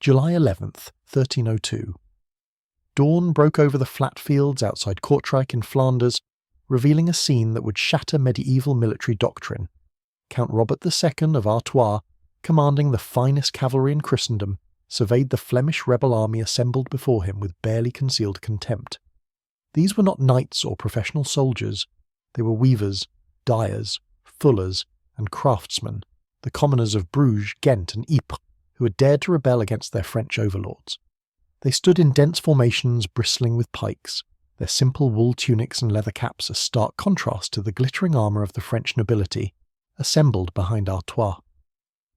July 11th, 1302. Dawn broke over the flat fields outside Kortrijk in Flanders, revealing a scene that would shatter medieval military doctrine. Count Robert II of Artois, commanding the finest cavalry in Christendom, surveyed the Flemish rebel army assembled before him with barely concealed contempt. These were not knights or professional soldiers. They were weavers, dyers, fullers, and craftsmen, the commoners of Bruges, Ghent, and Ypres, who had dared to rebel against their French overlords. They stood in dense formations bristling with pikes, their simple wool tunics and leather caps a stark contrast to the glittering armour of the French nobility, assembled behind Artois.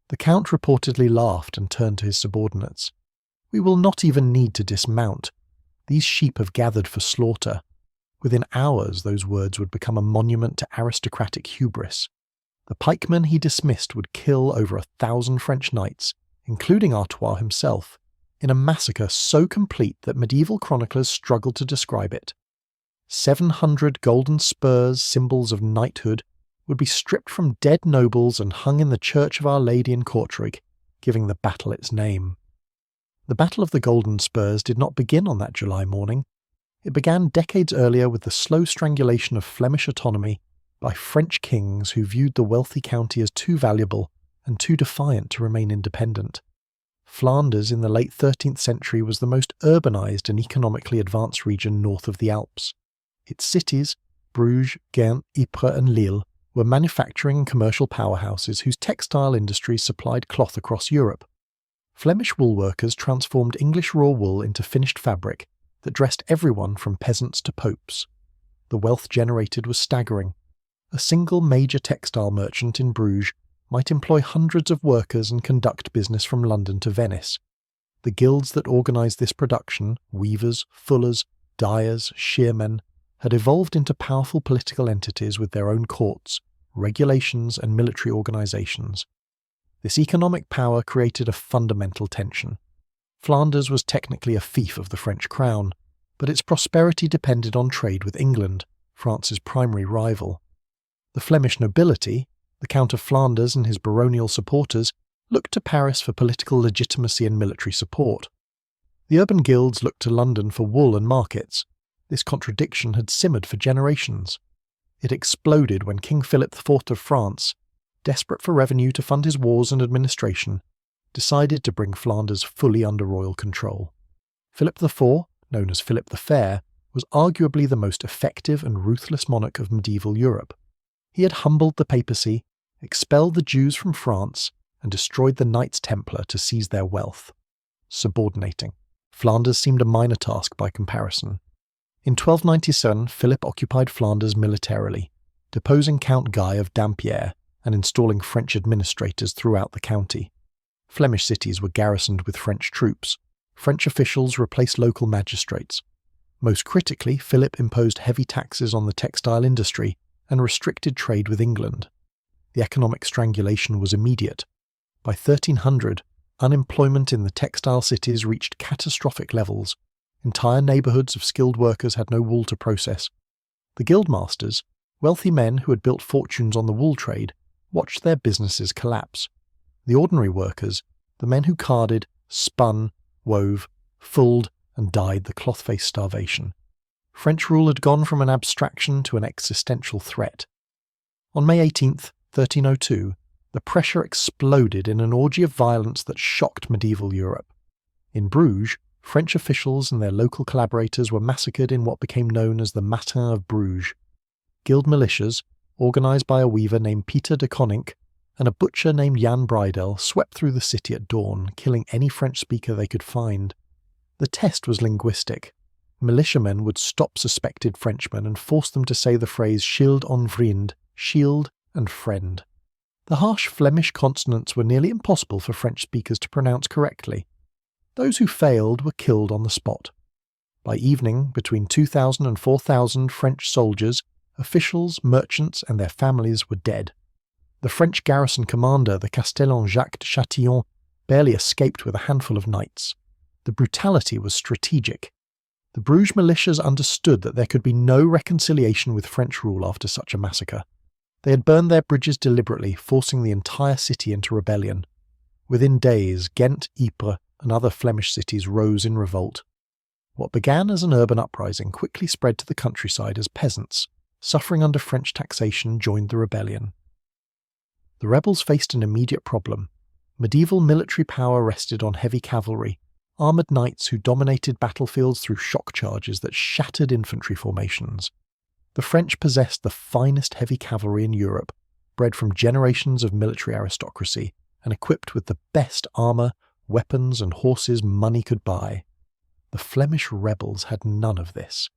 The Count reportedly laughed and turned to his subordinates. "We will not even need to dismount. These sheep have gathered for slaughter." Within hours those words would become a monument to aristocratic hubris. The pikemen he dismissed would kill over 1,000 French knights, including Artois himself, in a massacre so complete that medieval chroniclers struggled to describe it. 700 golden spurs, symbols of knighthood, would be stripped from dead nobles and hung in the Church of Our Lady in Kortrijk, giving the battle its name. The Battle of the Golden Spurs did not begin on that July morning. It began decades earlier with the slow strangulation of Flemish autonomy by French kings who viewed the wealthy county as too valuable and too defiant to remain independent. Flanders in the late 13th century was the most urbanized and economically advanced region north of the Alps. Its cities, Bruges, Ghent, Ypres and Lille, were manufacturing and commercial powerhouses whose textile industries supplied cloth across Europe. Flemish woolworkers transformed English raw wool into finished fabric that dressed everyone from peasants to popes. The wealth generated was staggering. A single major textile merchant in Bruges might employ hundreds of workers and conduct business from London to Venice. The guilds that organised this production, weavers, fullers, dyers, shearmen, had evolved into powerful political entities with their own courts, regulations and military organisations. This economic power created a fundamental tension. Flanders was technically a fief of the French crown, but its prosperity depended on trade with England, France's primary rival. The Flemish nobility, the Count of Flanders and his baronial supporters, looked to Paris for political legitimacy and military support. The urban guilds looked to London for wool and markets. This contradiction had simmered for generations. It exploded when King Philip IV of France, desperate for revenue to fund his wars and administration, decided to bring Flanders fully under royal control. Philip IV, known as Philip the Fair, was arguably the most effective and ruthless monarch of medieval Europe. He had humbled the papacy, expelled the Jews from France, and destroyed the Knights Templar to seize their wealth. Subordinating. Flanders seemed a minor task by comparison. In 1297, Philip occupied Flanders militarily, deposing Count Guy of Dampierre and installing French administrators throughout the county. Flemish cities were garrisoned with French troops. French officials replaced local magistrates. Most critically, Philip imposed heavy taxes on the textile industry and restricted trade with England. The economic strangulation was immediate. By 1300, unemployment in the textile cities reached catastrophic levels. Entire neighbourhoods of skilled workers had no wool to process. The guildmasters, wealthy men who had built fortunes on the wool trade, watched their businesses collapse. The ordinary workers, the men who carded, spun, wove, fulled, and dyed the cloth faced starvation. French rule had gone from an abstraction to an existential threat. On May 18th, 1302, the pressure exploded in an orgy of violence that shocked medieval Europe. In Bruges, French officials and their local collaborators were massacred in what became known as the Matin of Bruges. Guild militias, organised by a weaver named Peter de Konink and a butcher named Jan Breidel, swept through the city at dawn, killing any French speaker they could find. The test was linguistic. Militiamen would stop suspected Frenchmen and force them to say the phrase "Schild en vriend," shield and friend. The harsh Flemish consonants were nearly impossible for French speakers to pronounce correctly. Those who failed were killed on the spot. By evening, between 2,000 and 4,000 French soldiers, officials, merchants and their families were dead. The French garrison commander, the Castellan Jacques de Châtillon, barely escaped with a handful of knights. The brutality was strategic. The Bruges militias understood that there could be no reconciliation with French rule after such a massacre. They had burned their bridges deliberately, forcing the entire city into rebellion. Within days, Ghent, Ypres, and other Flemish cities rose in revolt. What began as an urban uprising quickly spread to the countryside as peasants, suffering under French taxation, joined the rebellion. The rebels faced an immediate problem. Medieval military power rested on heavy cavalry, armoured knights who dominated battlefields through shock charges that shattered infantry formations. The French possessed the finest heavy cavalry in Europe, bred from generations of military aristocracy, and equipped with the best armour, weapons and horses money could buy. The Flemish rebels had none of this.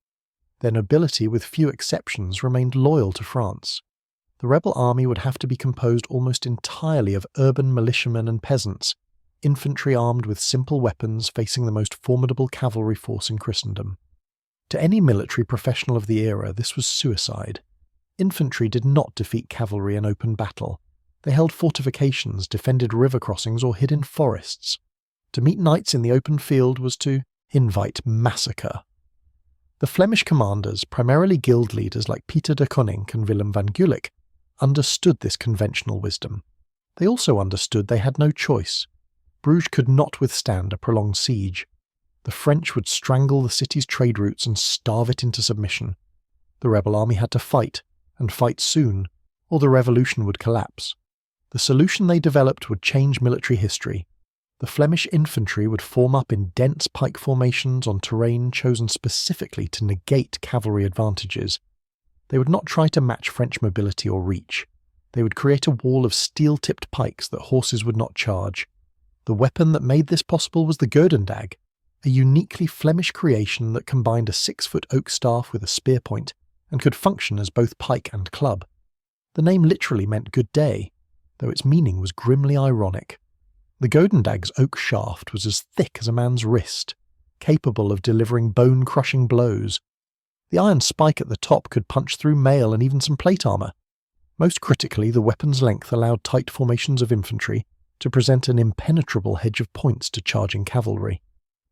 Their nobility, with few exceptions, remained loyal to France. The rebel army would have to be composed almost entirely of urban militiamen and peasants, infantry armed with simple weapons facing the most formidable cavalry force in Christendom. To any military professional of the era, this was suicide. Infantry did not defeat cavalry in open battle. They held fortifications, defended river crossings, or hid in forests. To meet knights in the open field was to invite massacre. The Flemish commanders, primarily guild leaders like Peter de Koninck and Willem van Gulik, understood this conventional wisdom. They also understood they had no choice. Bruges could not withstand a prolonged siege. The French would strangle the city's trade routes and starve it into submission. The rebel army had to fight, and fight soon, or the revolution would collapse. The solution they developed would change military history. The Flemish infantry would form up in dense pike formations on terrain chosen specifically to negate cavalry advantages. They would not try to match French mobility or reach. They would create a wall of steel-tipped pikes that horses would not charge. The weapon that made this possible was the Golden Spurs, a uniquely Flemish creation that combined a 6-foot oak staff with a spear point and could function as both pike and club. The name literally meant good day, though its meaning was grimly ironic. The Golden Spurs' oak shaft was as thick as a man's wrist, capable of delivering bone-crushing blows. The iron spike at the top could punch through mail and even some plate armour. Most critically, the weapon's length allowed tight formations of infantry to present an impenetrable hedge of points to charging cavalry.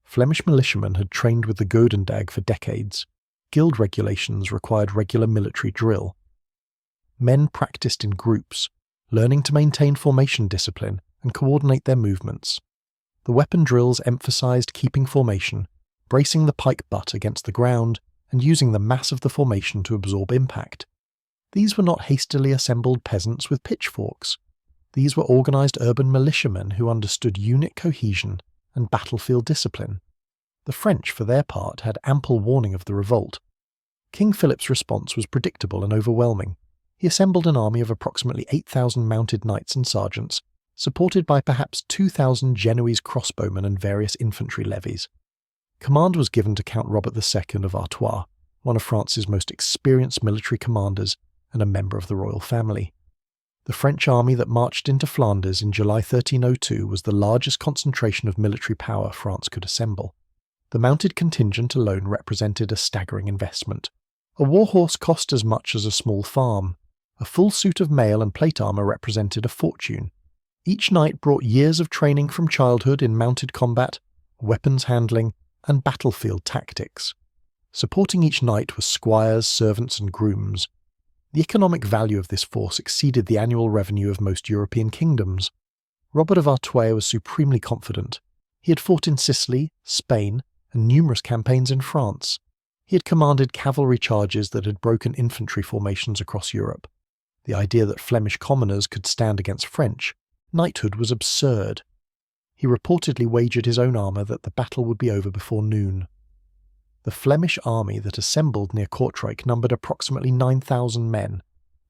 Flemish militiamen had trained with the Golden Spurs for decades. Guild regulations required regular military drill. Men practiced in groups, learning to maintain formation discipline and coordinate their movements. The weapon drills emphasized keeping formation, bracing the pike butt against the ground, and using the mass of the formation to absorb impact. These were not hastily assembled peasants with pitchforks. These were organized urban militiamen who understood unit cohesion and battlefield discipline. The French, for their part, had ample warning of the revolt. King Philip's response was predictable and overwhelming. He assembled an army of approximately 8,000 mounted knights and sergeants, supported by perhaps 2,000 Genoese crossbowmen and various infantry levies. Command was given to Count Robert II of Artois, one of France's most experienced military commanders and a member of the royal family. The French army that marched into Flanders in July 1302 was the largest concentration of military power France could assemble. The mounted contingent alone represented a staggering investment. A war horse cost as much as a small farm. A full suit of mail and plate armour represented a fortune. Each knight brought years of training from childhood in mounted combat, weapons handling, and battlefield tactics. Supporting each knight were squires, servants, and grooms. The economic value of this force exceeded the annual revenue of most European kingdoms. Robert of Artois was supremely confident. He had fought in Sicily, Spain, and numerous campaigns in France. He had commanded cavalry charges that had broken infantry formations across Europe. The idea that Flemish commoners could stand against French knighthood was absurd. He reportedly wagered his own armour that the battle would be over before noon. The Flemish army that assembled near Kortrijk numbered approximately 9,000 men,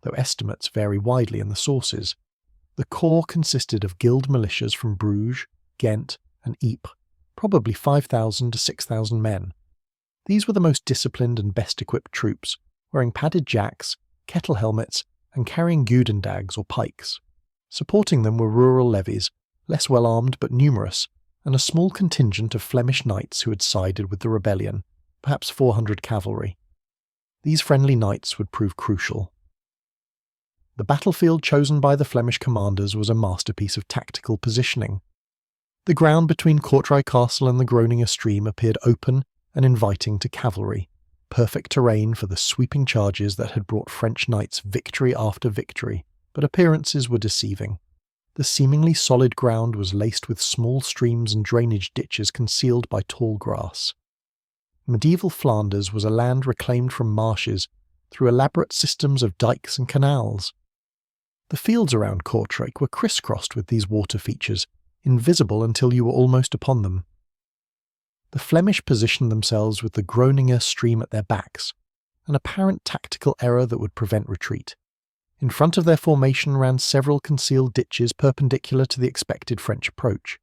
though estimates vary widely in the sources. The corps consisted of guild militias from Bruges, Ghent, and Ypres, probably 5,000 to 6,000 men. These were the most disciplined and best-equipped troops, wearing padded jacks, kettle helmets, and carrying Goudendags or pikes. Supporting them were rural levies, less well-armed but numerous, and a small contingent of Flemish knights who had sided with the rebellion, perhaps 400 cavalry. These friendly knights would prove crucial. The battlefield chosen by the Flemish commanders was a masterpiece of tactical positioning. The ground between Kortrijk Castle and the Groninger stream appeared open and inviting to cavalry, perfect terrain for the sweeping charges that had brought French knights victory after victory, but appearances were deceiving. The seemingly solid ground was laced with small streams and drainage ditches concealed by tall grass. Medieval Flanders was a land reclaimed from marshes through elaborate systems of dikes and canals. The fields around Kortrijk were crisscrossed with these water features, invisible until you were almost upon them. The Flemish positioned themselves with the Groninger stream at their backs, an apparent tactical error that would prevent retreat. In front of their formation ran several concealed ditches perpendicular to the expected French approach.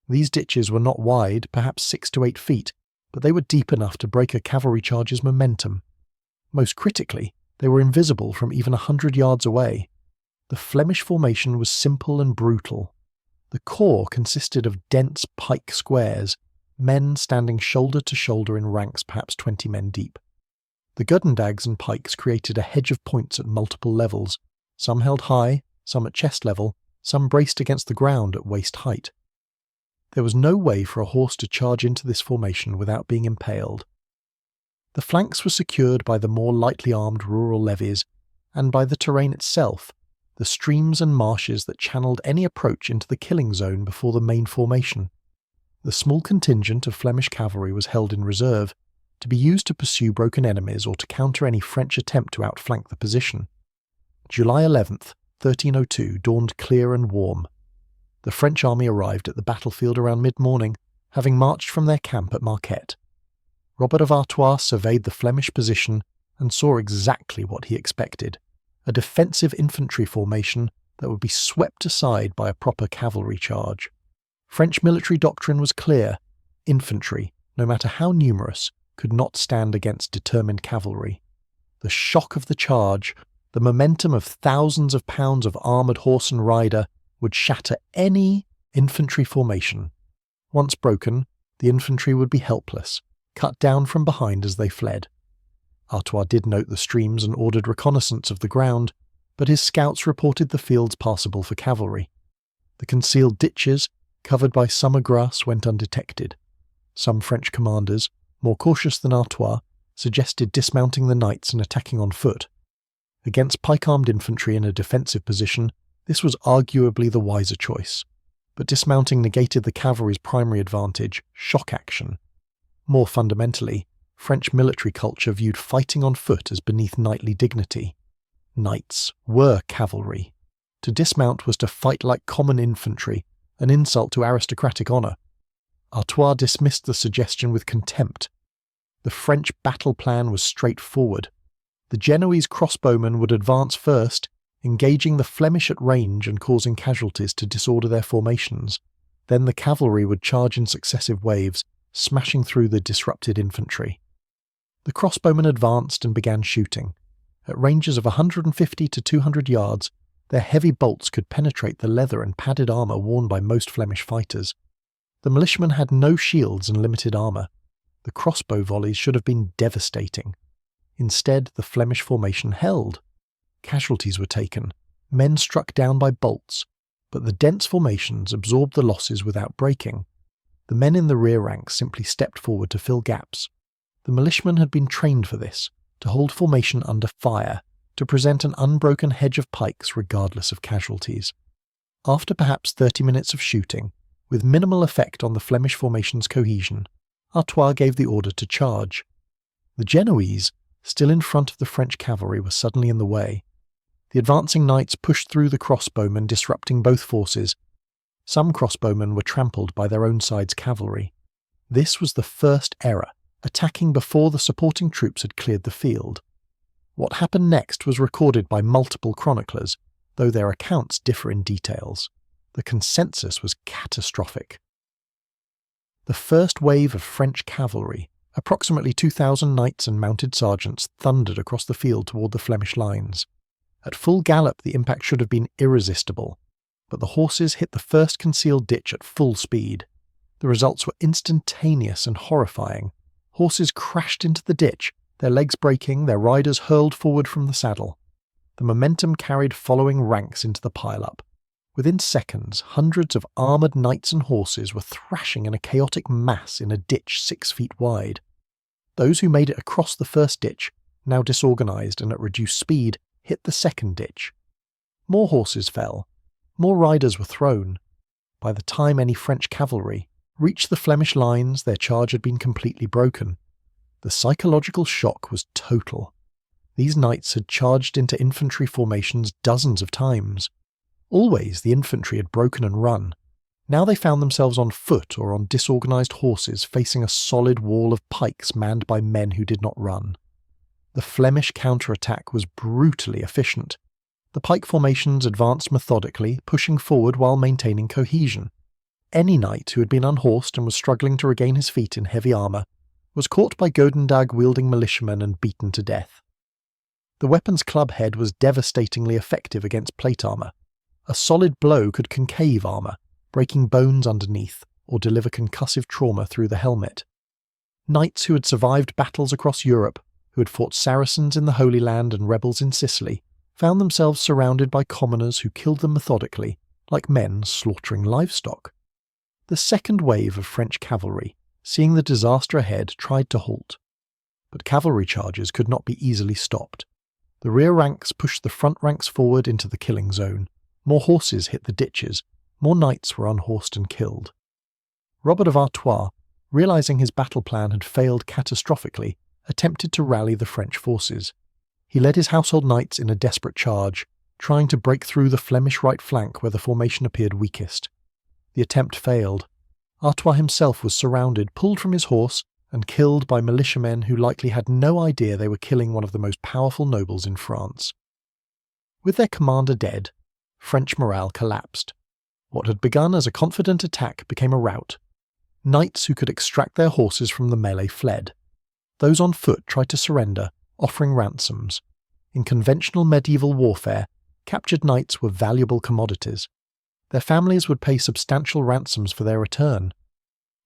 These ditches were not wide, perhaps 6 to 8 feet, but they were deep enough to break a cavalry charge's momentum. Most critically, they were invisible from even 100 yards away. The Flemish formation was simple and brutal. The corps consisted of dense pike squares, men standing shoulder to shoulder in ranks perhaps 20 men deep. The Guddendags and pikes created a hedge of points at multiple levels, some held high, some at chest level, some braced against the ground at waist height. There was no way for a horse to charge into this formation without being impaled. The flanks were secured by the more lightly armed rural levies, and by the terrain itself, the streams and marshes that channeled any approach into the killing zone before the main formation. The small contingent of Flemish cavalry was held in reserve, to be used to pursue broken enemies or to counter any French attempt to outflank the position. July 11th, 1302 dawned clear and warm. The French army arrived at the battlefield around mid-morning, having marched from their camp at Marquette. Robert of Artois surveyed the Flemish position and saw exactly what he expected, a defensive infantry formation that would be swept aside by a proper cavalry charge. French military doctrine was clear: infantry, no matter how numerous, could not stand against determined cavalry. The shock of the charge, the momentum of thousands of pounds of armoured horse and rider, would shatter any infantry formation. Once broken, the infantry would be helpless, cut down from behind as they fled. Artois did note the streams and ordered reconnaissance of the ground, but his scouts reported the fields passable for cavalry. The concealed ditches, covered by summer grass, went undetected. Some French commanders, more cautious than Artois, suggested dismounting the knights and attacking on foot. Against pike-armed infantry in a defensive position, this was arguably the wiser choice, but dismounting negated the cavalry's primary advantage, shock action. More fundamentally, French military culture viewed fighting on foot as beneath knightly dignity. Knights were cavalry. To dismount was to fight like common infantry, an insult to aristocratic honour. Artois dismissed the suggestion with contempt. The French battle plan was straightforward. The Genoese crossbowmen would advance first, engaging the Flemish at range and causing casualties to disorder their formations. Then the cavalry would charge in successive waves, smashing through the disrupted infantry. The crossbowmen advanced and began shooting. At ranges of 150 to 200 yards, their heavy bolts could penetrate the leather and padded armour worn by most Flemish fighters. The militiamen had no shields and limited armour. The crossbow volleys should have been devastating. Instead, the Flemish formation held. Casualties were taken, men struck down by bolts, but the dense formations absorbed the losses without breaking. The men in the rear ranks simply stepped forward to fill gaps. The militiamen had been trained for this, to hold formation under fire, to present an unbroken hedge of pikes regardless of casualties. After perhaps 30 minutes of shooting, with minimal effect on the Flemish formation's cohesion, Artois gave the order to charge. The Genoese, still in front of the French cavalry, were suddenly in the way. The advancing knights pushed through the crossbowmen, disrupting both forces. Some crossbowmen were trampled by their own side's cavalry. This was the first error, attacking before the supporting troops had cleared the field. What happened next was recorded by multiple chroniclers, though their accounts differ in details. The consensus was catastrophic. The first wave of French cavalry, approximately 2,000 knights and mounted sergeants, thundered across the field toward the Flemish lines. At full gallop, the impact should have been irresistible, but the horses hit the first concealed ditch at full speed. The results were instantaneous and horrifying. Horses crashed into the ditch, their legs breaking, their riders hurled forward from the saddle. The momentum carried following ranks into the pile-up. Within seconds, hundreds of armoured knights and horses were thrashing in a chaotic mass in a ditch 6 feet wide. Those who made it across the first ditch, now disorganised and at reduced speed, hit the second ditch. More horses fell. More riders were thrown. By the time any French cavalry reached the Flemish lines, their charge had been completely broken. The psychological shock was total. These knights had charged into infantry formations dozens of times. Always the infantry had broken and run. Now they found themselves on foot or on disorganized horses facing a solid wall of pikes manned by men who did not run. The Flemish counterattack was brutally efficient. The pike formations advanced methodically, pushing forward while maintaining cohesion. Any knight who had been unhorsed and was struggling to regain his feet in heavy armour was caught by Godendag-wielding militiamen and beaten to death. The weapon's club head was devastatingly effective against plate armour. A solid blow could concave armour, breaking bones underneath, or deliver concussive trauma through the helmet. Knights who had survived battles across Europe, who had fought Saracens in the Holy Land and rebels in Sicily, found themselves surrounded by commoners who killed them methodically, like men slaughtering livestock. The second wave of French cavalry, seeing the disaster ahead, tried to halt. But cavalry charges could not be easily stopped. The rear ranks pushed the front ranks forward into the killing zone. More horses hit the ditches. More knights were unhorsed and killed. Robert of Artois, realizing his battle plan had failed catastrophically, attempted to rally the French forces. He led his household knights in a desperate charge, trying to break through the Flemish right flank where the formation appeared weakest. The attempt failed. Artois himself was surrounded, pulled from his horse, and killed by militiamen who likely had no idea they were killing one of the most powerful nobles in France. With their commander dead, French morale collapsed. What had begun as a confident attack became a rout. Knights who could extract their horses from the melee fled. Those on foot tried to surrender, offering ransoms. In conventional medieval warfare, captured knights were valuable commodities. Their families would pay substantial ransoms for their return.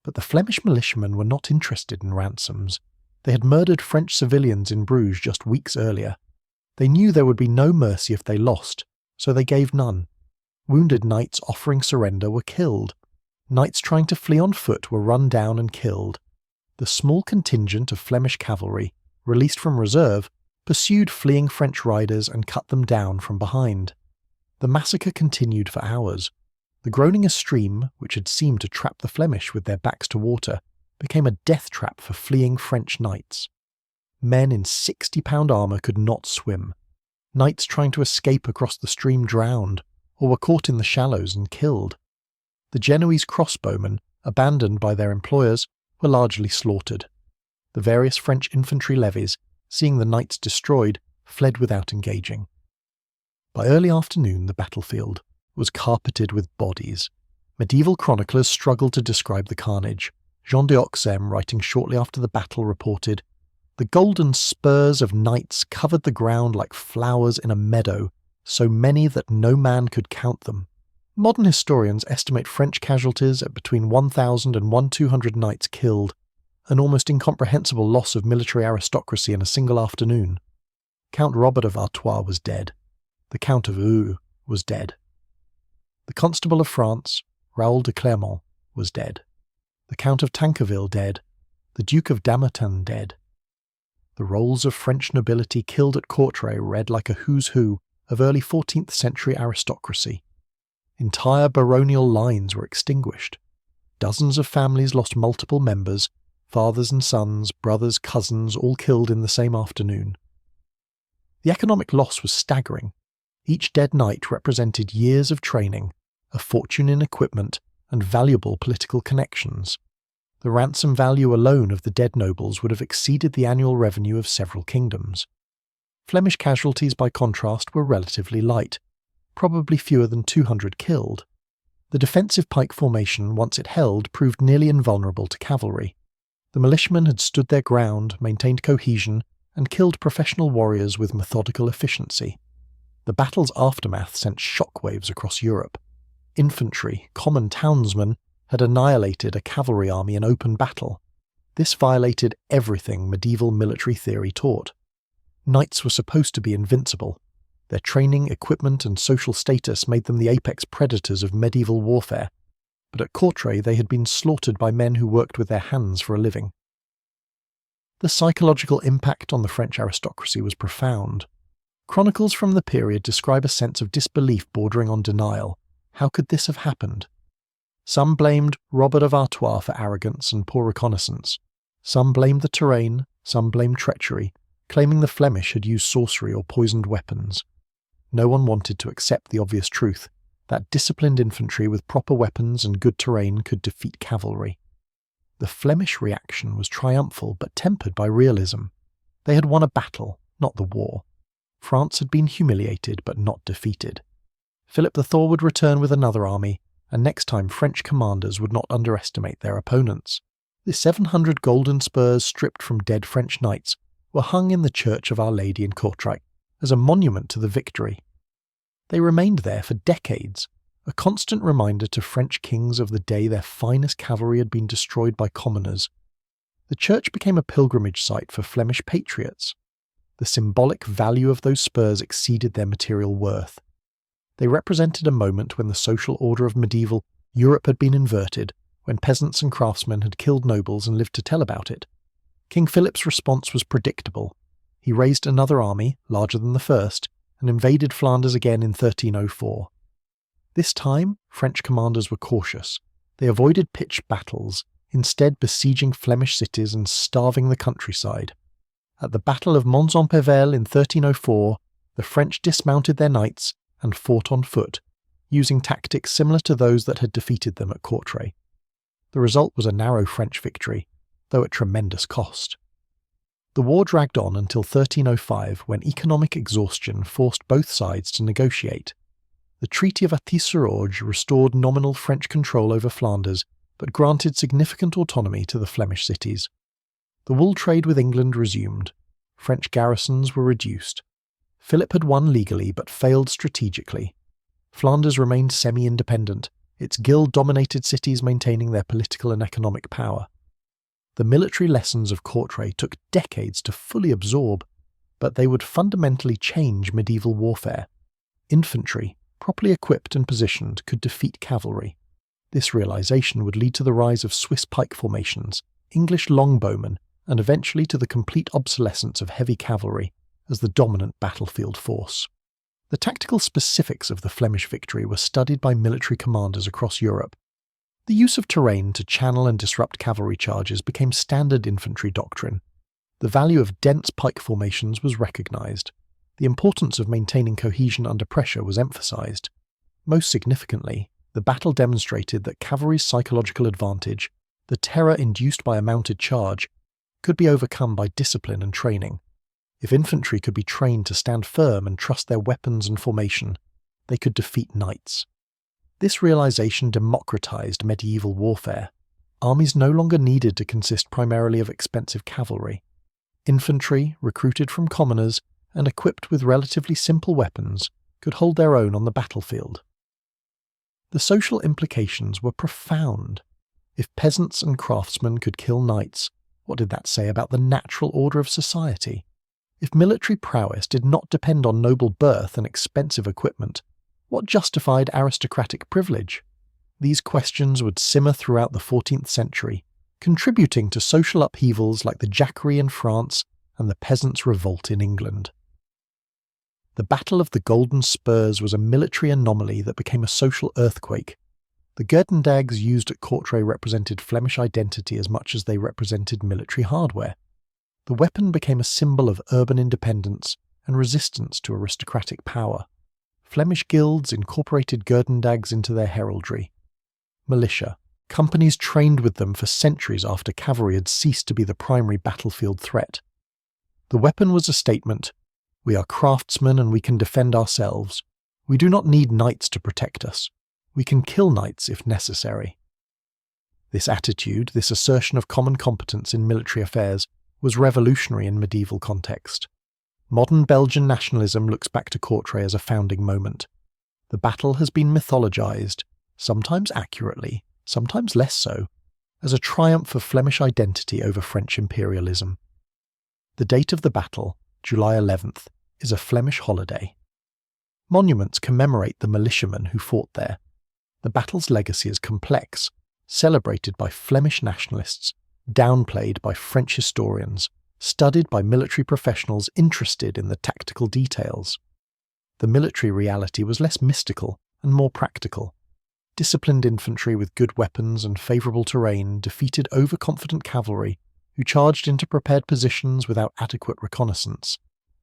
But the Flemish militiamen were not interested in ransoms. They had murdered French civilians in Bruges just weeks earlier. They knew there would be no mercy if they lost, so they gave none. Wounded knights offering surrender were killed. Knights trying to flee on foot were run down and killed. The small contingent of Flemish cavalry, released from reserve, pursued fleeing French riders and cut them down from behind. The massacre continued for hours. The Groninger stream, which had seemed to trap the Flemish with their backs to water, became a death trap for fleeing French knights. Men in 60-pound armour could not swim. Knights trying to escape across the stream drowned, or were caught in the shallows and killed. The Genoese crossbowmen, abandoned by their employers, were largely slaughtered. The various French infantry levies, seeing the knights destroyed, fled without engaging. By early afternoon the battlefield was carpeted with bodies. Medieval chroniclers struggled to describe the carnage. Jean d'Auxerre, writing shortly after the battle, reported, "The golden spurs of knights covered the ground like flowers in a meadow, so many that no man could count them." Modern historians estimate French casualties at between 1,000 and 1,200 knights killed, an almost incomprehensible loss of military aristocracy in a single afternoon. Count Robert of Artois was dead. The Count of Eu was dead. The Constable of France, Raoul de Clermont, was dead. The Count of Tancarville dead. The Duke of Damertin dead. The rolls of French nobility killed at Courtrai read like a who's who of early 14th century aristocracy. Entire baronial lines were extinguished. Dozens of families lost multiple members, fathers and sons, brothers, cousins, all killed in the same afternoon. The economic loss was staggering. Each dead knight represented years of training, a fortune in equipment, and valuable political connections. The ransom value alone of the dead nobles would have exceeded the annual revenue of several kingdoms. Flemish casualties, by contrast, were relatively light, probably fewer than 200 killed. The defensive pike formation, once it held, proved nearly invulnerable to cavalry. The militiamen had stood their ground, maintained cohesion, and killed professional warriors with methodical efficiency. The battle's aftermath sent shockwaves across Europe. Infantry, common townsmen, had annihilated a cavalry army in open battle. This violated everything medieval military theory taught. Knights were supposed to be invincible. Their training, equipment, and social status made them the apex predators of medieval warfare, but at Courtrai they had been slaughtered by men who worked with their hands for a living. The psychological impact on the French aristocracy was profound. Chronicles from the period describe a sense of disbelief bordering on denial, How could this have happened? Some blamed Robert of Artois for arrogance and poor reconnaissance. Some blamed the terrain, some blamed treachery, claiming the Flemish had used sorcery or poisoned weapons. No one wanted to accept the obvious truth that disciplined infantry with proper weapons and good terrain could defeat cavalry. The Flemish reaction was triumphal but tempered by realism. They had won a battle, not the war. France had been humiliated but not defeated. Philip the Thor would return with another army, and next time French commanders would not underestimate their opponents. The 700 golden spurs stripped from dead French knights were hung in the church of Our Lady in Kortrijk as a monument to the victory. They remained there for decades, a constant reminder to French kings of the day their finest cavalry had been destroyed by commoners. The church became a pilgrimage site for Flemish patriots. The symbolic value of those spurs exceeded their material worth. They represented a moment when the social order of medieval Europe had been inverted, when peasants and craftsmen had killed nobles and lived to tell about it. King Philip's response was predictable. He raised another army, larger than the first, and invaded Flanders again in 1304. This time, French commanders were cautious. They avoided pitched battles, instead besieging Flemish cities and starving the countryside. At the Battle of Mons-en-Pévèle in 1304, the French dismounted their knights and fought on foot, using tactics similar to those that had defeated them at Courtrai. The result was a narrow French victory, though at tremendous cost. The war dragged on until 1305, when economic exhaustion forced both sides to negotiate. The Treaty of Athis-sur-Orge restored nominal French control over Flanders, but granted significant autonomy to the Flemish cities. The wool trade with England resumed. French garrisons were reduced. Philip had won legally but failed strategically. Flanders remained semi-independent, its guild-dominated cities maintaining their political and economic power. The military lessons of Courtrai took decades to fully absorb, but they would fundamentally change medieval warfare. Infantry, properly equipped and positioned, could defeat cavalry. This realization would lead to the rise of Swiss pike formations, English longbowmen, and eventually to the complete obsolescence of heavy cavalry as the dominant battlefield force. The tactical specifics of the Flemish victory were studied by military commanders across Europe. The use of terrain to channel and disrupt cavalry charges became standard infantry doctrine. The value of dense pike formations was recognized. The importance of maintaining cohesion under pressure was emphasized. Most significantly, the battle demonstrated that cavalry's psychological advantage, the terror induced by a mounted charge, could be overcome by discipline and training. If infantry could be trained to stand firm and trust their weapons and formation, they could defeat knights. This realization democratized medieval warfare. Armies no longer needed to consist primarily of expensive cavalry. Infantry, recruited from commoners and equipped with relatively simple weapons, could hold their own on the battlefield. The social implications were profound. If peasants and craftsmen could kill knights, what did that say about the natural order of society? If military prowess did not depend on noble birth and expensive equipment, what justified aristocratic privilege? These questions would simmer throughout the 14th century, contributing to social upheavals like the Jacquerie in France and the Peasants' Revolt in England. The Battle of the Golden Spurs was a military anomaly that became a social earthquake. The Gerdendaggs used at Courtrai represented Flemish identity as much as they represented military hardware. The weapon became a symbol of urban independence and resistance to aristocratic power. Flemish guilds incorporated Gerdendaggs into their heraldry. Militia. Companies trained with them for centuries after cavalry had ceased to be the primary battlefield threat. The weapon was a statement: we are craftsmen and we can defend ourselves. We do not need knights to protect us. We can kill knights if necessary. This attitude, this assertion of common competence in military affairs, was revolutionary in medieval context. Modern Belgian nationalism looks back to Courtrai as a founding moment. The battle has been mythologized, sometimes accurately, sometimes less so, as a triumph of Flemish identity over French imperialism. The date of the battle, July 11th, is a Flemish holiday. Monuments commemorate the militiamen who fought there. The battle's legacy is complex, celebrated by Flemish nationalists, downplayed by French historians, studied by military professionals interested in the tactical details. The military reality was less mystical and more practical. Disciplined infantry with good weapons and favourable terrain defeated overconfident cavalry who charged into prepared positions without adequate reconnaissance.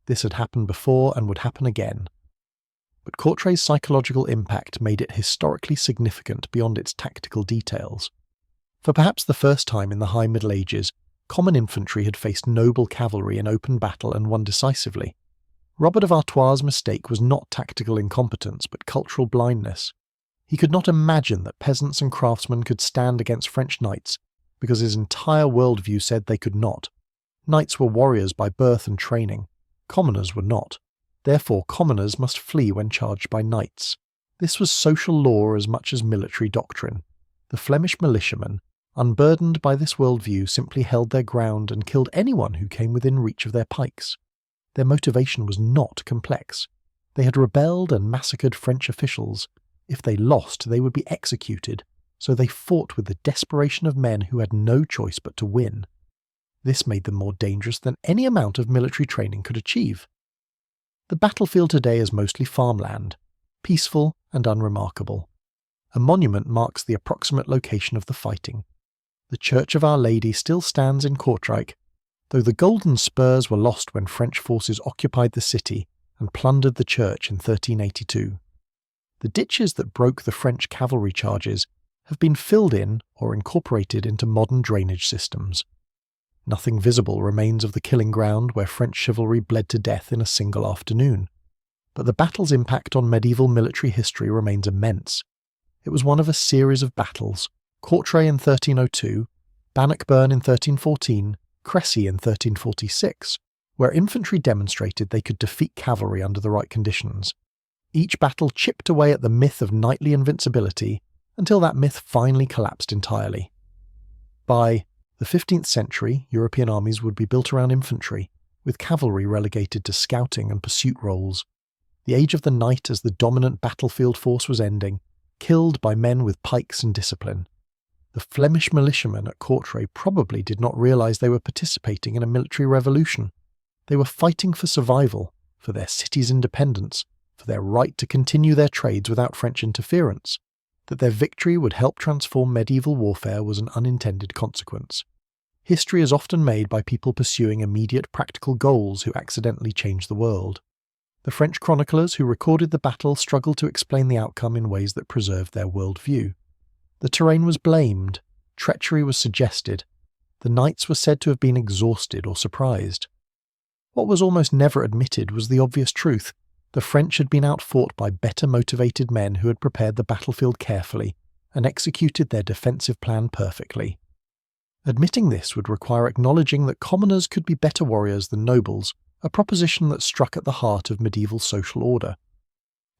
This had happened before and would happen again. But Courtrais' psychological impact made it historically significant beyond its tactical details. For perhaps the first time in the High Middle Ages, common infantry had faced noble cavalry in open battle and won decisively. Robert of Artois' mistake was not tactical incompetence but cultural blindness. He could not imagine that peasants and craftsmen could stand against French knights because his entire worldview said they could not. Knights were warriors by birth and training. Commoners were not. Therefore, commoners must flee when charged by knights. This was social law as much as military doctrine. The Flemish militiamen, unburdened by this worldview, simply held their ground and killed anyone who came within reach of their pikes. Their motivation was not complex. They had rebelled and massacred French officials. If they lost, they would be executed, so they fought with the desperation of men who had no choice but to win. This made them more dangerous than any amount of military training could achieve. The battlefield today is mostly farmland, peaceful and unremarkable. A monument marks the approximate location of the fighting. The Church of Our Lady still stands in Kortrijk, though the Golden Spurs were lost when French forces occupied the city and plundered the church in 1382. The ditches that broke the French cavalry charges have been filled in or incorporated into modern drainage systems. Nothing visible remains of the killing ground where French chivalry bled to death in a single afternoon. But the battle's impact on medieval military history remains immense. It was one of a series of battles: Courtrai in 1302, Bannockburn in 1314, Crécy in 1346, where infantry demonstrated they could defeat cavalry under the right conditions. Each battle chipped away at the myth of knightly invincibility until that myth finally collapsed entirely. By the 15th century, European armies would be built around infantry, with cavalry relegated to scouting and pursuit roles. The age of the knight as the dominant battlefield force was ending, killed by men with pikes and discipline. The Flemish militiamen at Courtrai probably did not realise they were participating in a military revolution. They were fighting for survival, for their city's independence, for their right to continue their trades without French interference. That their victory would help transform medieval warfare was an unintended consequence. History is often made by people pursuing immediate practical goals who accidentally change the world. The French chroniclers who recorded the battle struggled to explain the outcome in ways that preserved their worldview. The terrain was blamed, treachery was suggested, the knights were said to have been exhausted or surprised. What was almost never admitted was the obvious truth: the French had been outfought by better motivated men who had prepared the battlefield carefully and executed their defensive plan perfectly. Admitting this would require acknowledging that commoners could be better warriors than nobles, a proposition that struck at the heart of medieval social order.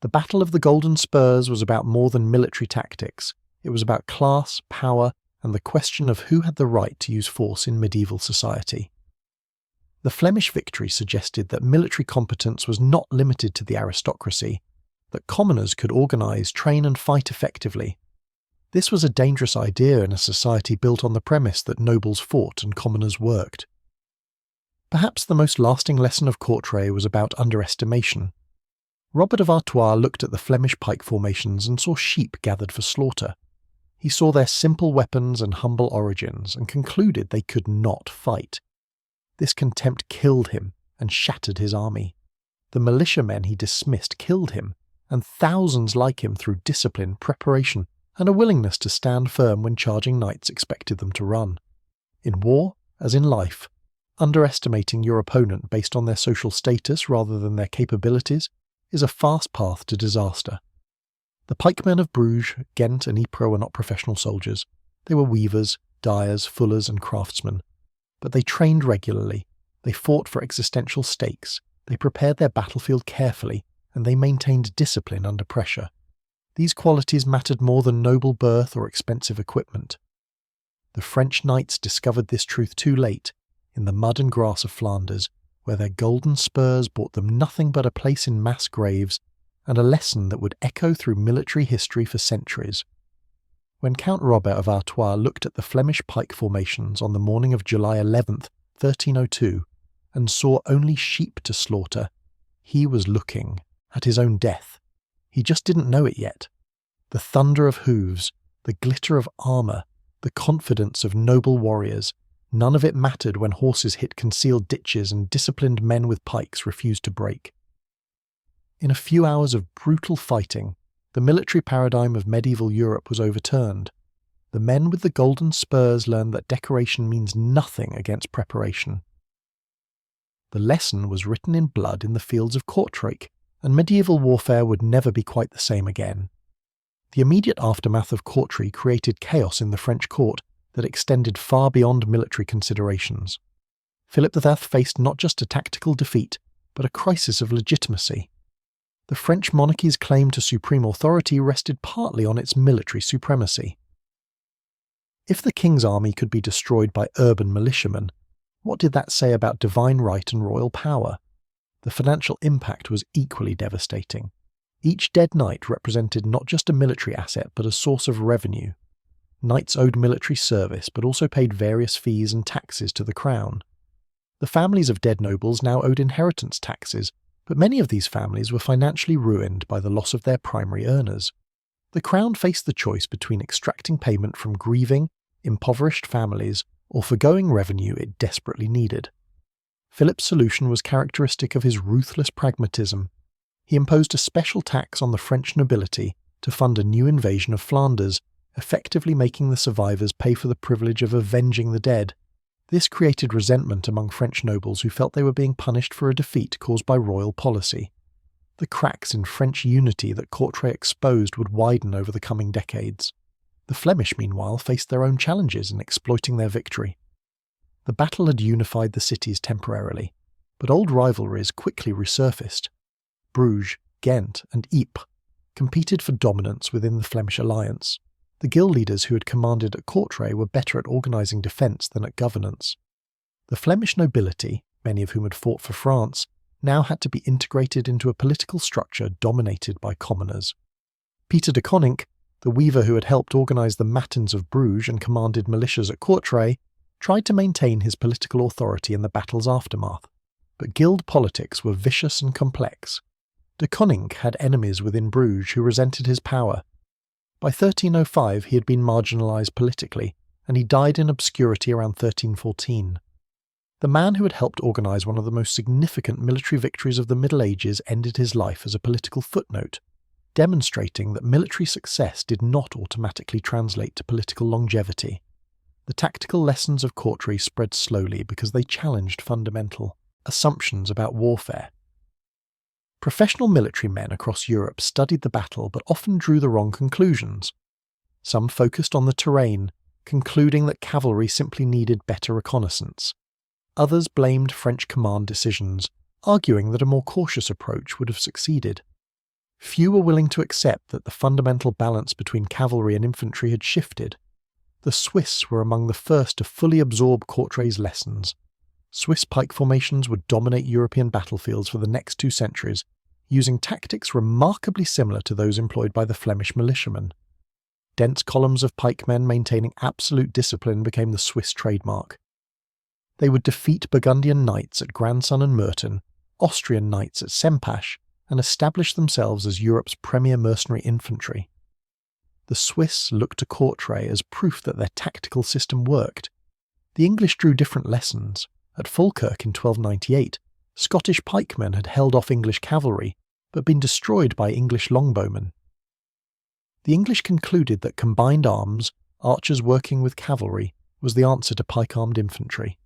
The Battle of the Golden Spurs was about more than military tactics. It was about class, power, and the question of who had the right to use force in medieval society. The Flemish victory suggested that military competence was not limited to the aristocracy, that commoners could organise, train and fight effectively. This was a dangerous idea in a society built on the premise that nobles fought and commoners worked. Perhaps the most lasting lesson of Courtrai was about underestimation. Robert of Artois looked at the Flemish pike formations and saw sheep gathered for slaughter. He saw their simple weapons and humble origins and concluded they could not fight. This contempt killed him and shattered his army. The militiamen he dismissed killed him, and thousands like him through discipline, preparation, and a willingness to stand firm when charging knights expected them to run. In war, as in life, underestimating your opponent based on their social status rather than their capabilities is a fast path to disaster. The pikemen of Bruges, Ghent and Ypres were not professional soldiers. They were weavers, dyers, fullers and craftsmen. But they trained regularly, they fought for existential stakes, they prepared their battlefield carefully, and they maintained discipline under pressure. These qualities mattered more than noble birth or expensive equipment. The French knights discovered this truth too late, in the mud and grass of Flanders, where their golden spurs brought them nothing but a place in mass graves and a lesson that would echo through military history for centuries. When Count Robert of Artois looked at the Flemish pike formations on the morning of July 11th, 1302, and saw only sheep to slaughter, he was looking at his own death. He just didn't know it yet. The thunder of hooves, the glitter of armour, the confidence of noble warriors, none of it mattered when horses hit concealed ditches and disciplined men with pikes refused to break. In a few hours of brutal fighting, the military paradigm of medieval Europe was overturned. The men with the Golden Spurs learned that decoration means nothing against preparation. The lesson was written in blood in the fields of Kortrijk, and medieval warfare would never be quite the same again. The immediate aftermath of Kortrijk created chaos in the French court that extended far beyond military considerations. Philip V faced not just a tactical defeat, but a crisis of legitimacy. The French monarchy's claim to supreme authority rested partly on its military supremacy. If the king's army could be destroyed by urban militiamen, what did that say about divine right and royal power? The financial impact was equally devastating. Each dead knight represented not just a military asset but a source of revenue. Knights owed military service but also paid various fees and taxes to the crown. The families of dead nobles now owed inheritance taxes, but many of these families were financially ruined by the loss of their primary earners. The crown faced the choice between extracting payment from grieving, impoverished families or forgoing revenue it desperately needed. Philip's solution was characteristic of his ruthless pragmatism. He imposed a special tax on the French nobility to fund a new invasion of Flanders, effectively making the survivors pay for the privilege of avenging the dead. This created resentment among French nobles who felt they were being punished for a defeat caused by royal policy. The cracks in French unity that Kortrijk exposed would widen over the coming decades. The Flemish, meanwhile, faced their own challenges in exploiting their victory. The battle had unified the cities temporarily, but old rivalries quickly resurfaced. Bruges, Ghent, and Ypres competed for dominance within the Flemish alliance. The guild leaders who had commanded at Kortrijk were better at organising defence than at governance. The Flemish nobility, many of whom had fought for France, now had to be integrated into a political structure dominated by commoners. Peter de Koninck, the weaver who had helped organise the Matins of Bruges and commanded militias at Kortrijk, tried to maintain his political authority in the battle's aftermath. But guild politics were vicious and complex. De Koninck had enemies within Bruges who resented his power. By 1305 he had been marginalised politically, and he died in obscurity around 1314. The man who had helped organise one of the most significant military victories of the Middle Ages ended his life as a political footnote, demonstrating that military success did not automatically translate to political longevity. The tactical lessons of Kortrijk spread slowly because they challenged fundamental assumptions about warfare. Professional military men across Europe studied the battle but often drew the wrong conclusions. Some focused on the terrain, concluding that cavalry simply needed better reconnaissance. Others blamed French command decisions, arguing that a more cautious approach would have succeeded. Few were willing to accept that the fundamental balance between cavalry and infantry had shifted. The Swiss were among the first to fully absorb Kortrijk's lessons. Swiss pike formations would dominate European battlefields for the next 2 centuries, using tactics remarkably similar to those employed by the Flemish militiamen. Dense columns of pikemen maintaining absolute discipline became the Swiss trademark. They would defeat Burgundian knights at Grandson and Merton, Austrian knights at Sempach, and establish themselves as Europe's premier mercenary infantry. The Swiss looked to Kortrijk as proof that their tactical system worked. The English drew different lessons. At Falkirk in 1298, Scottish pikemen had held off English cavalry, but been destroyed by English longbowmen. The English concluded that combined arms, archers working with cavalry, was the answer to pike-armed infantry.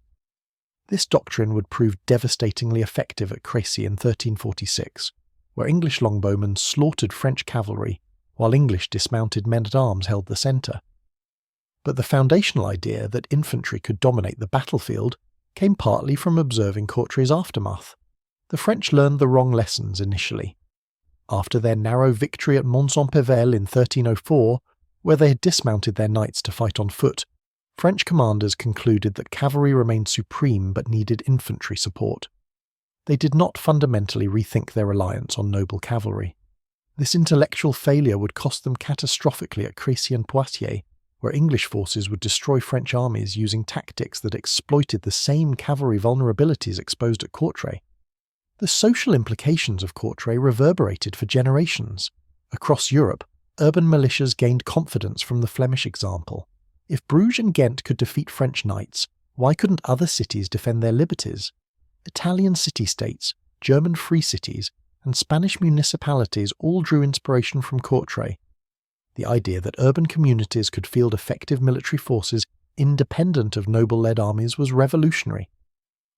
This doctrine would prove devastatingly effective at Crécy in 1346, where English longbowmen slaughtered French cavalry, while English dismounted men-at-arms held the centre. But the foundational idea that infantry could dominate the battlefield came partly from observing Kortrijk's aftermath. The French learned the wrong lessons initially. After their narrow victory at Mons-en-Pévèle in 1304, where they had dismounted their knights to fight on foot, French commanders concluded that cavalry remained supreme but needed infantry support. They did not fundamentally rethink their reliance on noble cavalry. This intellectual failure would cost them catastrophically at Crécy and Poitiers, where English forces would destroy French armies using tactics that exploited the same cavalry vulnerabilities exposed at Kortrijk. The social implications of Kortrijk reverberated for generations. Across Europe, urban militias gained confidence from the Flemish example. If Bruges and Ghent could defeat French knights, why couldn't other cities defend their liberties? Italian city-states, German free cities, and Spanish municipalities all drew inspiration from Courtrai. The idea that urban communities could field effective military forces independent of noble-led armies was revolutionary.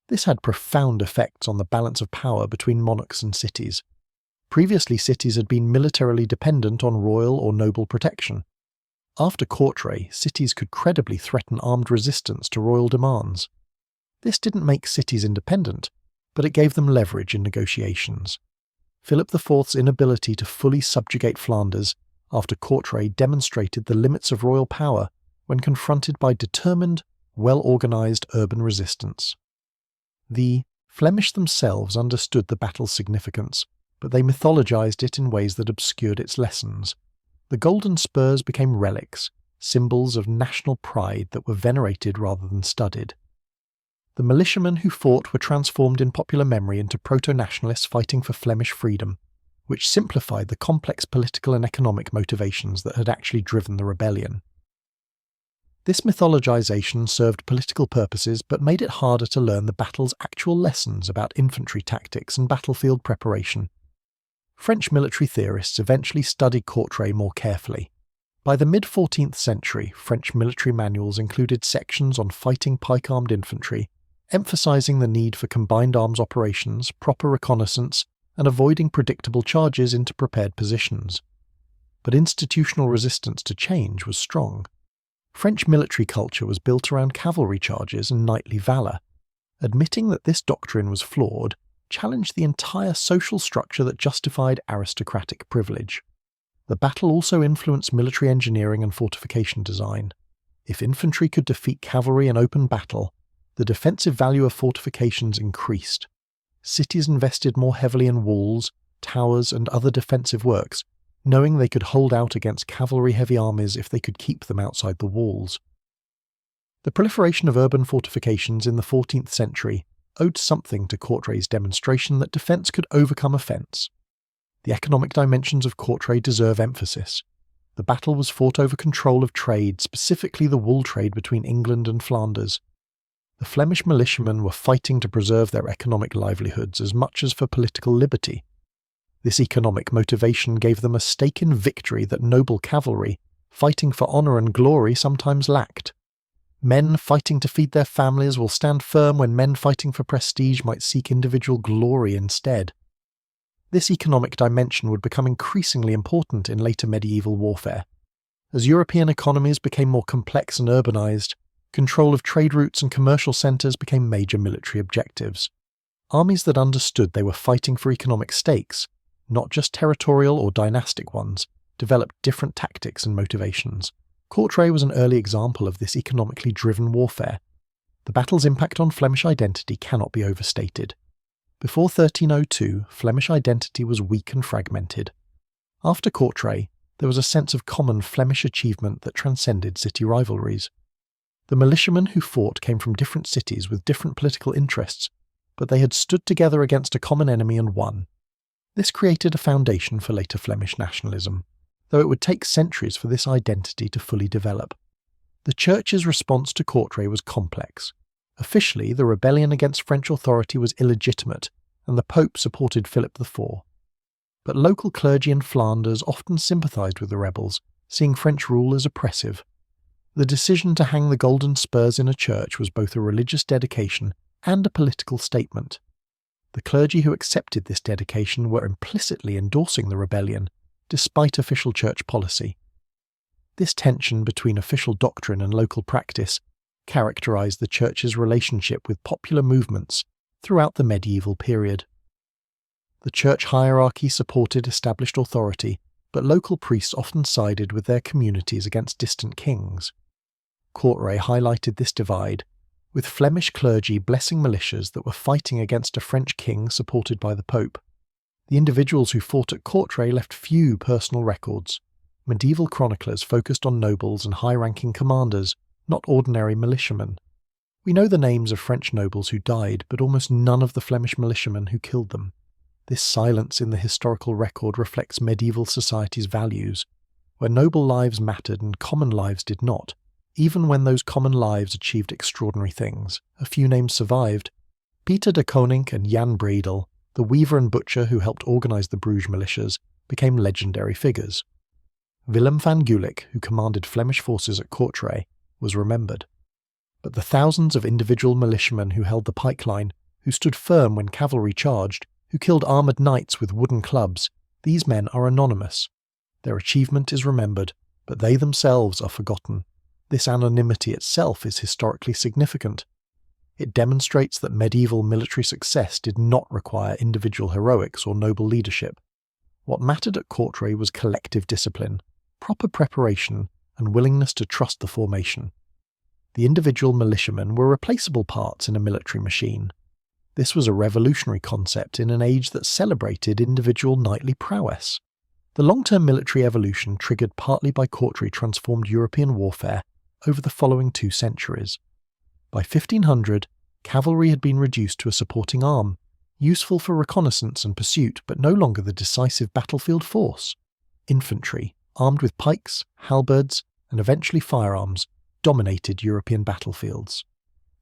This had profound effects on the balance of power between monarchs and cities. Previously, cities had been militarily dependent on royal or noble protection. After Courtrai, cities could credibly threaten armed resistance to royal demands. This didn't make cities independent, but it gave them leverage in negotiations. Philip IV's inability to fully subjugate Flanders after Courtrai demonstrated the limits of royal power when confronted by determined, well-organised urban resistance. The Flemish themselves understood the battle's significance, but they mythologized it in ways that obscured its lessons. The Golden Spurs became relics, symbols of national pride that were venerated rather than studied. The militiamen who fought were transformed in popular memory into proto-nationalists fighting for Flemish freedom, which simplified the complex political and economic motivations that had actually driven the rebellion. This mythologization served political purposes but made it harder to learn the battle's actual lessons about infantry tactics and battlefield preparation. French military theorists eventually studied Courtrai more carefully. By the mid-14th century, French military manuals included sections on fighting pike-armed infantry, emphasizing the need for combined arms operations, proper reconnaissance, and avoiding predictable charges into prepared positions. But institutional resistance to change was strong. French military culture was built around cavalry charges and knightly valour. Admitting that this doctrine was flawed challenged the entire social structure that justified aristocratic privilege. The battle also influenced military engineering and fortification design. If infantry could defeat cavalry in open battle, the defensive value of fortifications increased. Cities invested more heavily in walls, towers, and other defensive works, knowing they could hold out against cavalry-heavy armies if they could keep them outside the walls. The proliferation of urban fortifications in the 14th century owed something to Courtrai's demonstration that defence could overcome offence. The economic dimensions of Courtrai deserve emphasis. The battle was fought over control of trade, specifically the wool trade between England and Flanders. The Flemish militiamen were fighting to preserve their economic livelihoods as much as for political liberty. This economic motivation gave them a stake in victory that noble cavalry, fighting for honour and glory, sometimes lacked. Men fighting to feed their families will stand firm when men fighting for prestige might seek individual glory instead. This economic dimension would become increasingly important in later medieval warfare. As European economies became more complex and urbanised, control of trade routes and commercial centres became major military objectives. Armies that understood they were fighting for economic stakes, not just territorial or dynastic ones, developed different tactics and motivations. Courtrai was an early example of this economically driven warfare. The battle's impact on Flemish identity cannot be overstated. Before 1302, Flemish identity was weak and fragmented. After Courtrai, there was a sense of common Flemish achievement that transcended city rivalries. The militiamen who fought came from different cities with different political interests, but they had stood together against a common enemy and won. This created a foundation for later Flemish nationalism, though it would take centuries for this identity to fully develop. The Church's response to Courtrai was complex. Officially, the rebellion against French authority was illegitimate, and the Pope supported Philip IV. But local clergy in Flanders often sympathised with the rebels, seeing French rule as oppressive. The decision to hang the Golden Spurs in a church was both a religious dedication and a political statement. The clergy who accepted this dedication were implicitly endorsing the rebellion, despite official church policy. This tension between official doctrine and local practice characterised the Church's relationship with popular movements throughout the medieval period. The church hierarchy supported established authority, but local priests often sided with their communities against distant kings. Courtrai highlighted this divide, with Flemish clergy blessing militias that were fighting against a French king supported by the Pope. The individuals who fought at Courtrai left few personal records. Medieval chroniclers focused on nobles and high-ranking commanders, not ordinary militiamen. We know the names of French nobles who died, but almost none of the Flemish militiamen who killed them. This silence in the historical record reflects medieval society's values. where noble lives mattered and common lives did not, even when those common lives achieved extraordinary things. A few names survived. Peter de Koning and Jan Bredel, the weaver and butcher who helped organise the Bruges militias, became legendary figures. Willem van Gulik, who commanded Flemish forces at Courtrai, was remembered. But the thousands of individual militiamen who held the pike line, who stood firm when cavalry charged, who killed armoured knights with wooden clubs, these men are anonymous. Their achievement is remembered, but they themselves are forgotten. This anonymity itself is historically significant. It demonstrates that medieval military success did not require individual heroics or noble leadership. What mattered at Courtrai was collective discipline, proper preparation, and willingness to trust the formation. The individual militiamen were replaceable parts in a military machine. This was a revolutionary concept in an age that celebrated individual knightly prowess. The long-term military evolution triggered partly by Courtrai transformed European warfare over the following 2 centuries. By 1500, cavalry had been reduced to a supporting arm, useful for reconnaissance and pursuit, but no longer the decisive battlefield force. Infantry, armed with pikes, halberds, and eventually firearms, dominated European battlefields.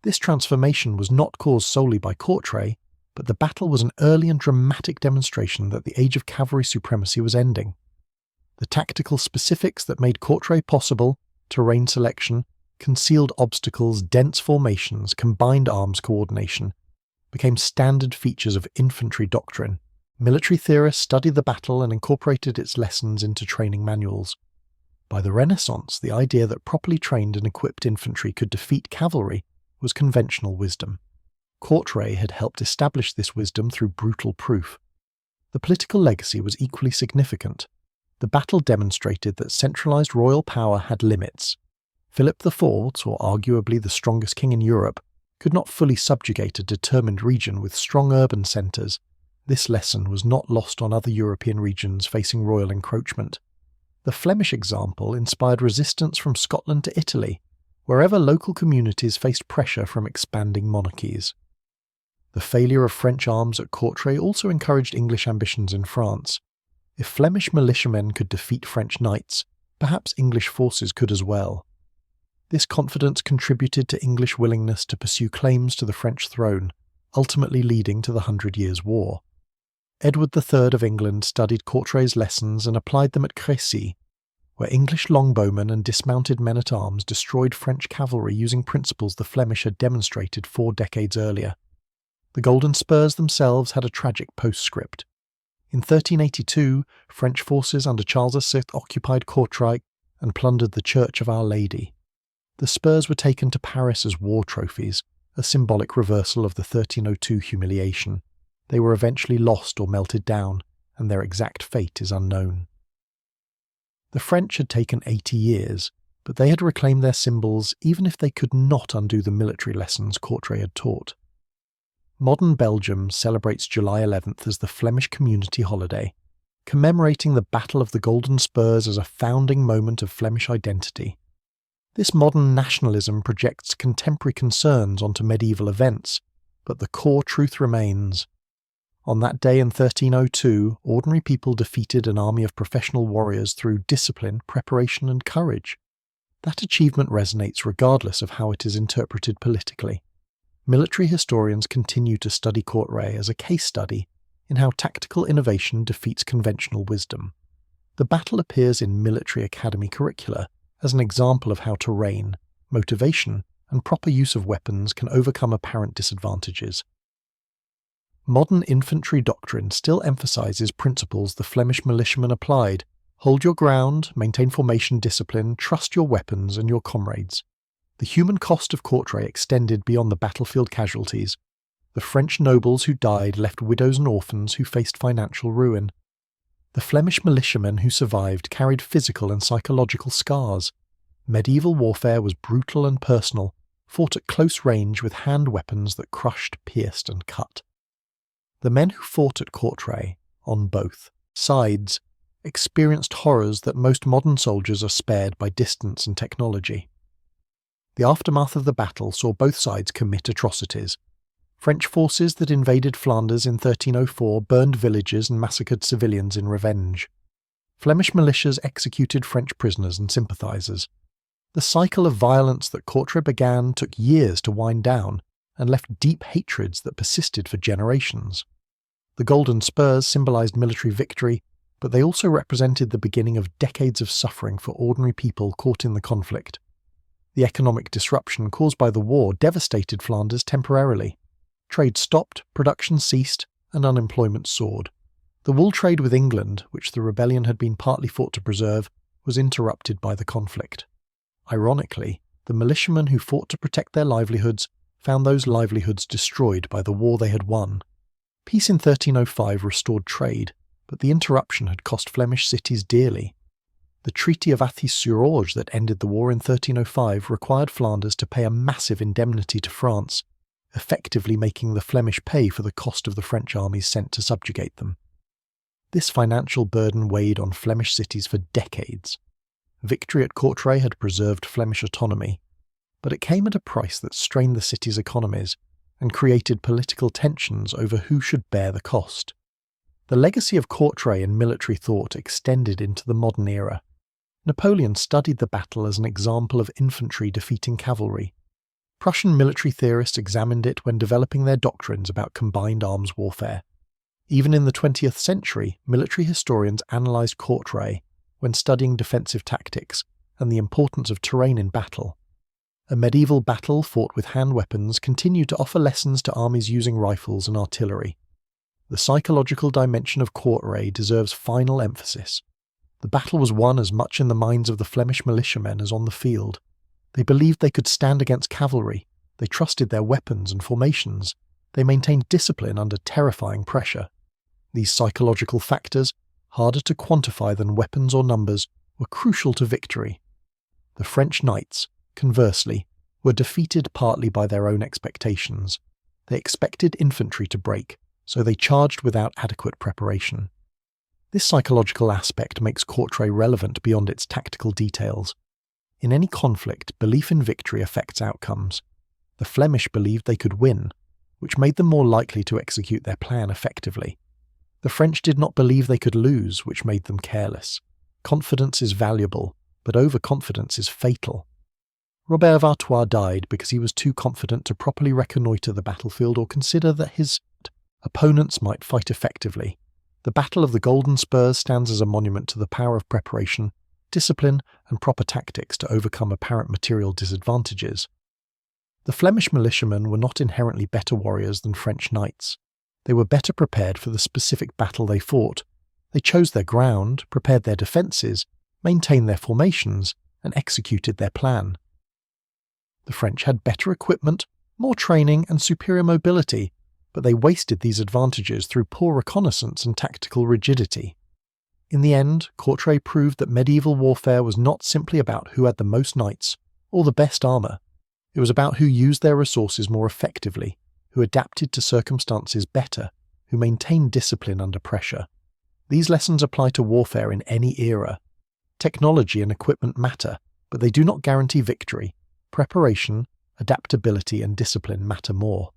This transformation was not caused solely by Courtrai, but the battle was an early and dramatic demonstration that the age of cavalry supremacy was ending. The tactical specifics that made Courtrai possible, terrain selection, concealed obstacles, dense formations, combined arms coordination, became standard features of infantry doctrine. Military theorists studied the battle and incorporated its lessons into training manuals. By the Renaissance, the idea that properly trained and equipped infantry could defeat cavalry was conventional wisdom. Courtrai had helped establish this wisdom through brutal proof. The political legacy was equally significant. The battle demonstrated that centralized royal power had limits. Philip IV, or arguably the strongest king in Europe, could not fully subjugate a determined region with strong urban centres. This lesson was not lost on other European regions facing royal encroachment. The Flemish example inspired resistance from Scotland to Italy, wherever local communities faced pressure from expanding monarchies. The failure of French arms at Courtrai also encouraged English ambitions in France. If Flemish militiamen could defeat French knights, perhaps English forces could as well. This confidence contributed to English willingness to pursue claims to the French throne, ultimately leading to the 100 Years' War. Edward III of England studied Courtrai's lessons and applied them at Crécy, where English longbowmen and dismounted men-at-arms destroyed French cavalry using principles the Flemish had demonstrated 4 decades earlier. The Golden Spurs themselves had a tragic postscript. In 1382, French forces under Charles VI occupied Courtrai and plundered the Church of Our Lady. The spurs were taken to Paris as war trophies, a symbolic reversal of the 1302 humiliation. They were eventually lost or melted down, and their exact fate is unknown. The French had taken 80 years, but they had reclaimed their symbols even if they could not undo the military lessons Courtrai had taught. Modern Belgium celebrates July 11th as the Flemish community holiday, commemorating the Battle of the Golden Spurs as a founding moment of Flemish identity. This modern nationalism projects contemporary concerns onto medieval events, but the core truth remains. On that day in 1302, ordinary people defeated an army of professional warriors through discipline, preparation, and courage. That achievement resonates regardless of how it is interpreted politically. Military historians continue to study Courtrai as a case study in how tactical innovation defeats conventional wisdom. The battle appears in military academy curricula as an example of how terrain, motivation, and proper use of weapons can overcome apparent disadvantages. Modern infantry doctrine still emphasizes principles the Flemish militiamen applied: hold your ground, maintain formation discipline, trust your weapons and your comrades. The human cost of Courtrai extended beyond the battlefield casualties. The French nobles who died left widows and orphans who faced financial ruin. The Flemish militiamen who survived carried physical and psychological scars. Medieval warfare was brutal and personal, fought at close range with hand weapons that crushed, pierced, and cut. The men who fought at Courtrai, on both sides, experienced horrors that most modern soldiers are spared by distance and technology. The aftermath of the battle saw both sides commit atrocities. French forces that invaded Flanders in 1304 burned villages and massacred civilians in revenge. Flemish militias executed French prisoners and sympathisers. The cycle of violence that Courtrai began took years to wind down and left deep hatreds that persisted for generations. The Golden Spurs symbolised military victory, but they also represented the beginning of decades of suffering for ordinary people caught in the conflict. The economic disruption caused by the war devastated Flanders temporarily. Trade stopped, production ceased, and unemployment soared. The wool trade with England, which the rebellion had been partly fought to preserve, was interrupted by the conflict. Ironically, the militiamen who fought to protect their livelihoods found those livelihoods destroyed by the war they had won. Peace in 1305 restored trade, but the interruption had cost Flemish cities dearly. The Treaty of Athis-sur-Orge that ended the war in 1305 required Flanders to pay a massive indemnity to France, effectively making the Flemish pay for the cost of the French armies sent to subjugate them. This financial burden weighed on Flemish cities for decades. Victory at Courtrai had preserved Flemish autonomy, but it came at a price that strained the city's economies and created political tensions over who should bear the cost. The legacy of Courtrai in military thought extended into the modern era. Napoleon studied the battle as an example of infantry defeating cavalry. Prussian military theorists examined it when developing their doctrines about combined arms warfare. Even in the 20th century, military historians analysed Courtrai when studying defensive tactics and the importance of terrain in battle. A medieval battle fought with hand weapons continued to offer lessons to armies using rifles and artillery. The psychological dimension of Courtrai deserves final emphasis. The battle was won as much in the minds of the Flemish militiamen as on the field. They believed they could stand against cavalry, they trusted their weapons and formations, they maintained discipline under terrifying pressure. These psychological factors, harder to quantify than weapons or numbers, were crucial to victory. The French knights, conversely, were defeated partly by their own expectations. They expected infantry to break, so they charged without adequate preparation. This psychological aspect makes Courtrai relevant beyond its tactical details. In any conflict, belief in victory affects outcomes. The Flemish believed they could win, which made them more likely to execute their plan effectively. The French did not believe they could lose, which made them careless. Confidence is valuable, but overconfidence is fatal. Robert of Artois died because he was too confident to properly reconnoitre the battlefield or consider that his opponents might fight effectively. The Battle of the Golden Spurs stands as a monument to the power of preparation, discipline, and proper tactics to overcome apparent material disadvantages. The Flemish militiamen were not inherently better warriors than French knights. They were better prepared for the specific battle they fought. They chose their ground, prepared their defences, maintained their formations, and executed their plan. The French had better equipment, more training, and superior mobility, but they wasted these advantages through poor reconnaissance and tactical rigidity. In the end, Courtrai proved that medieval warfare was not simply about who had the most knights or the best armour. It was about who used their resources more effectively, who adapted to circumstances better, who maintained discipline under pressure. These lessons apply to warfare in any era. Technology and equipment matter, but they do not guarantee victory. Preparation, adaptability, and discipline matter more.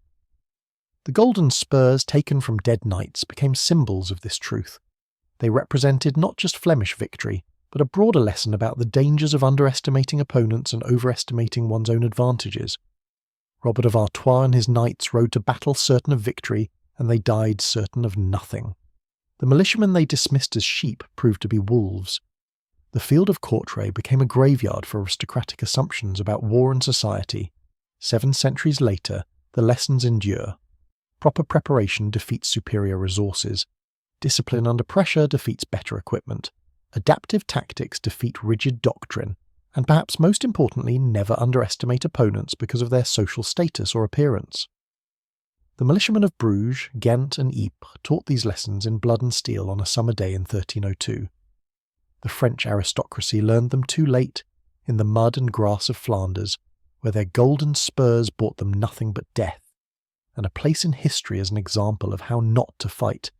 The Golden Spurs taken from dead knights became symbols of this truth. They represented not just Flemish victory, but a broader lesson about the dangers of underestimating opponents and overestimating one's own advantages. Robert of Artois and his knights rode to battle certain of victory, and they died certain of nothing. The militiamen they dismissed as sheep proved to be wolves. The field of Courtrai became a graveyard for aristocratic assumptions about war and society. 7 centuries later, the lessons endure. Proper preparation defeats superior resources. Discipline under pressure defeats better equipment. Adaptive tactics defeat rigid doctrine. And perhaps most importantly, never underestimate opponents because of their social status or appearance. The militiamen of Bruges, Ghent and Ypres taught these lessons in blood and steel on a summer day in 1302. The French aristocracy learned them too late, in the mud and grass of Flanders, where their golden spurs brought them nothing but death, and a place in history as an example of how not to fight